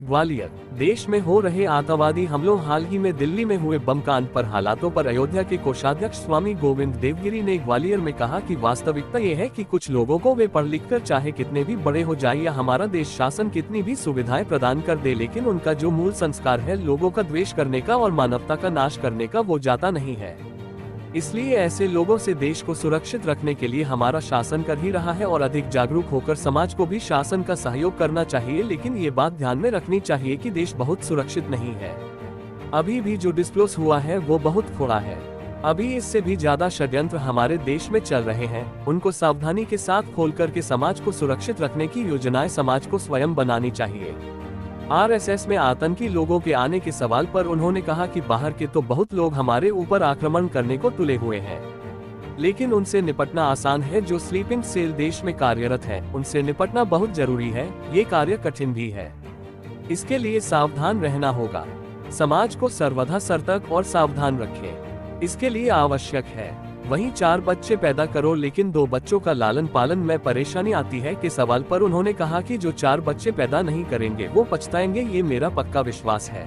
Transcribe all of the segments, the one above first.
ग्वालियर। देश में हो रहे आतंकवादी हमलों, हाल ही में दिल्ली में हुए बम कांड पर हालातों पर अयोध्या के कोषाध्यक्ष स्वामी गोविंद देवगिरी ने ग्वालियर में कहा कि वास्तविकता ये है कि कुछ लोगों को वे पढ़ लिख कर चाहे कितने भी बड़े हो जाए या हमारा देश शासन कितनी भी सुविधाएं प्रदान कर दे, लेकिन उनका जो मूल संस्कार है लोगों का द्वेष करने का और मानवता का नाश करने का, वो जाता नहीं है। इसलिए ऐसे लोगों से देश को सुरक्षित रखने के लिए हमारा शासन कर ही रहा है और अधिक जागरूक होकर समाज को भी शासन का सहयोग करना चाहिए। लेकिन ये बात ध्यान में रखनी चाहिए कि देश बहुत सुरक्षित नहीं है। अभी भी जो डिस्क्लोज हुआ है वो बहुत थोड़ा है। अभी इससे भी ज्यादा षड्यंत्र हमारे देश में चल रहे हैं। उनको सावधानी के साथ खोल करके समाज को सुरक्षित रखने की योजनाएं समाज को स्वयं बनानी चाहिए। आरएसएस में आतंकी लोगों के आने के सवाल पर उन्होंने कहा कि बाहर के तो बहुत लोग हमारे ऊपर आक्रमण करने को तुले हुए हैं, लेकिन उनसे निपटना आसान है। जो स्लीपिंग सेल देश में कार्यरत है, उनसे निपटना बहुत जरूरी है। ये कार्य कठिन भी है, इसके लिए सावधान रहना होगा। समाज को सर्वदा सतर्क और सावधान रखें, इसके लिए आवश्यक है। वहीं 4 बच्चे पैदा करो लेकिन 2 बच्चों का लालन पालन में परेशानी आती है के सवाल पर उन्होंने कहा कि जो 4 बच्चे पैदा नहीं करेंगे वो पछताएंगे। ये मेरा पक्का विश्वास है,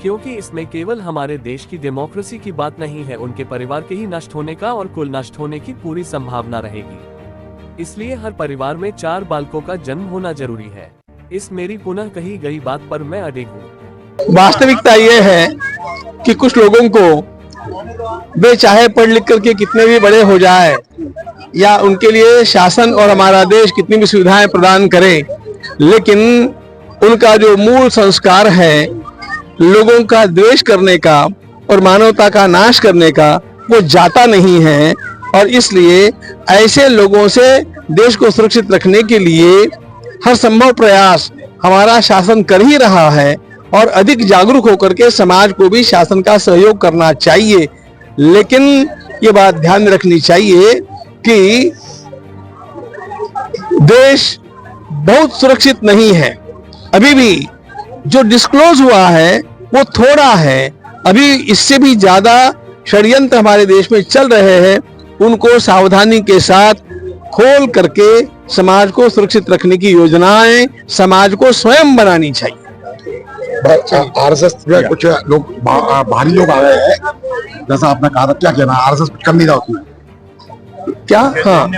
क्योंकि इसमें केवल हमारे देश की डेमोक्रेसी की बात नहीं है, उनके परिवार के ही नष्ट होने का और कुल नष्ट होने की पूरी संभावना रहेगी। इसलिए हर परिवार में 4 बालकों का जन्म होना जरूरी है। इस मेरी पुनः कही गई बात पर मैं अडिग हूँ। वास्तविकता ये है कि कुछ लोगों को वे चाहे पढ़ लिख करके कितने भी बड़े हो जाए या उनके लिए शासन और हमारा देश कितनी भी सुविधाएं प्रदान करे, लेकिन उनका जो मूल संस्कार है लोगों का द्वेष करने का और मानवता का नाश करने का, वो जाता नहीं है। और इसलिए ऐसे लोगों से देश को सुरक्षित रखने के लिए हर संभव प्रयास हमारा शासन कर ही रहा है और अधिक जागरूक होकर के समाज को भी शासन का सहयोग करना चाहिए। लेकिन ये बात ध्यान में रखनी चाहिए कि देश बहुत सुरक्षित नहीं है। अभी भी जो डिस्क्लोज हुआ है वो थोड़ा है। अभी इससे भी ज्यादा षड्यंत्र हमारे देश में चल रहे हैं। उनको सावधानी के साथ खोल करके समाज को सुरक्षित रखने की योजनाएं समाज को स्वयं बनानी चाहिए। आरएसएस में कुछ लोग बाहरी लोग आ गए हैं, जैसा आपने कहा था, क्या कहना? आरएसएस कुछ कर नहीं रहा उसमें क्या? हाँ,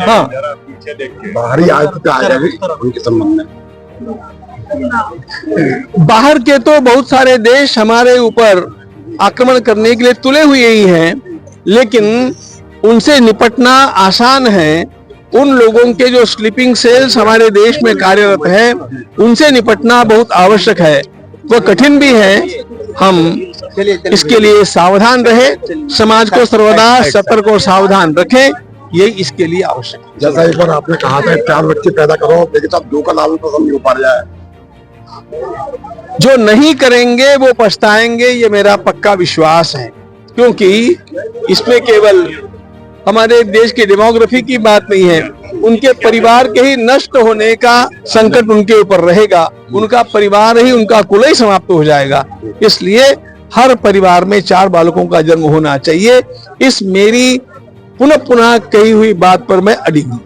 बाहरी आए आ जाएंगे उनके संबंध में। बाहर के तो बहुत सारे देश हमारे ऊपर आक्रमण करने के लिए तुले हुए ही हैं, लेकिन उनसे निपटना आसान है। उन लोगों के जो स्लीपिंग सेल्स हमारे देश में कार्यरत है, उनसे निपटना बहुत आवश्यक है। वो कठिन भी है। हम इसके लिए सावधान रहे, समाज को सर्वदा सतर्क और सावधान रखें, ये इसके लिए आवश्यक है। जैसा एक बार आपने कहा था 4 बच्चे पैदा करो, लेकिन अब 2 का लालन पालन नहीं हो पा रहा है। जो नहीं करेंगे वो पछताएंगे, ये मेरा पक्का विश्वास है। क्योंकि इसमें केवल हमारे देश की डेमोग्राफी की बात नहीं है, उनके परिवार के ही नष्ट होने का संकट उनके ऊपर रहेगा। उनका परिवार ही, उनका कुल ही समाप्त हो जाएगा। इसलिए हर परिवार में 4 बालकों का जन्म होना चाहिए। इस मेरी पुनः कही हुई बात पर मैं अडिग हूं।